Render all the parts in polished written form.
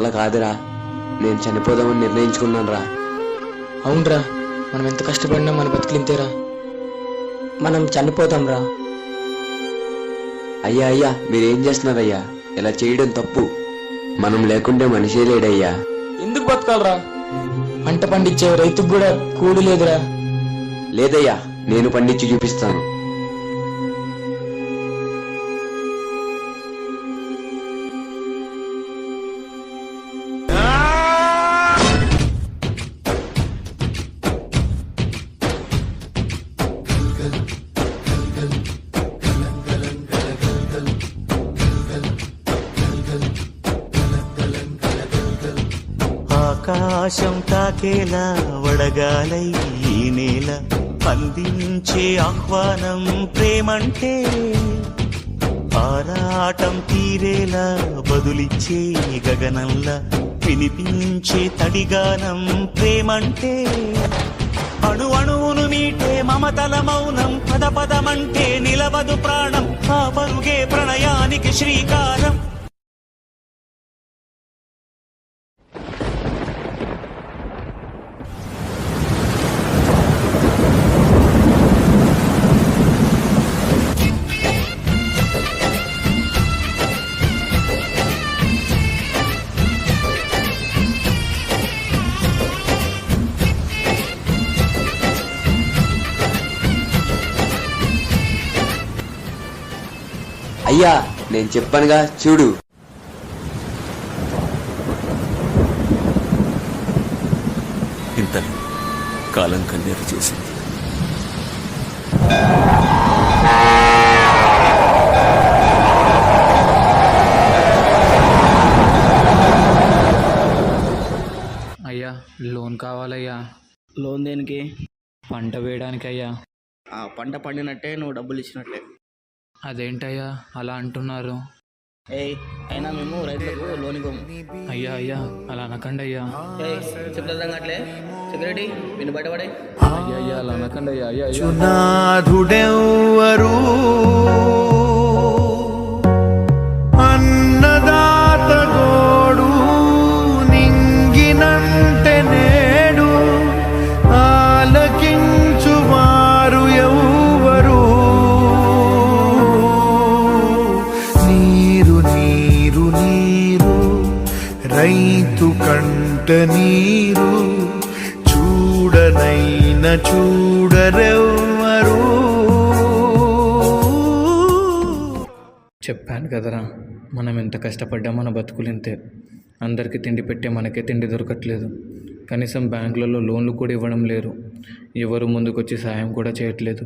వల్ల కాదురా. నేను చనిపోదామని నిర్ణయించుకున్నాను రా. అవునరా, మనం ఎంత కష్టపడినా మన బతుకులింతేరా. మనం చనిపోతాం రా. అయ్యా అయ్యా, మీరేం చేస్తున్నారయ్యా? ఇలా చేయడం తప్పు. మనం లేకుంటే మనిషే లేడయ్యా. ఎందుకు బతకాలరా? పంట పండించే రైతుకు కూడా కూడు లేదురా. లేదయ్యా, నేను పండించి చూపిస్తాను. ఆకాశం తాకేలా వడగాలై ఈ నేల అందించే ఆహ్వానం ప్రేమంటే, ఆరాటం తీరేలా బదులిచ్చే గగనంలా వినిపించే తడిగానం ప్రేమంటే, అణు అణువును మీటే మమతల మౌనం పద పదమంటే నిలవదు ప్రాణం, ఆ పరుగే ప్రణయానికి శ్రీకారం. అయ్యా, నేను చెప్పానుగా చూడు. ఇంతలో కాలం కన్నీరు చేసింది. అయ్యా, లోన్ కావాలయ్యా. లోన్ దేనికి? పంట వేయడానికి అయ్యా. ఆ పంట పండినట్టే నువ్వు డబ్బులు ఇచ్చినట్లే. అదేంటయ్యా అలా అంటున్నారు? ఏయ్, అయినా మేము రైతులకు లోన్ ఇవ్వము. అయ్యా అయ్యా, అలా అనకండి అయ్యా. చెప్తాం అట్లే. సెక్యూరిటీ, విని బయటపడే. అయ్యా అయ్యా, అలా అనకండి అయ్యా. అయ్యా అయ్యా, చునాధుడెవ్వరు అన్నదాత గోడు నింగినంటే నేడు ఆలకించువారు ఎవ్వరు. నీరు నీరు నీరు రైతు కంట నీరు చూడనైన చూడరెవ్వరు. చెప్పాను కదరా, మనం ఎంత కష్టపడ్డా మన బతుకులింతే. అందరికీ తిండి పెట్టే మనకే తిండి దొరకట్లేదు. కనీసం బ్యాంకులలో లోన్లు కూడా ఇవ్వడం లేరు. ఎవరు ముందుకొచ్చి సాయం కూడా చేయట్లేదు.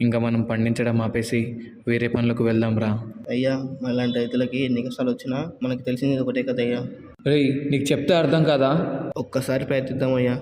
ఇంకా మనం పండించడం ఆపేసి వేరే పనులకు వెళ్దాం రా. అయ్యా, అలాంటి రైతులకి ఎన్ని కష్టాలు వచ్చినా మనకి తెలిసింది ఒకటే కదయ్యా. రేయ్, నీకు చెప్తే అర్థం కాదా? ఒక్కసారి ప్రయత్నిద్దాం అయ్యా.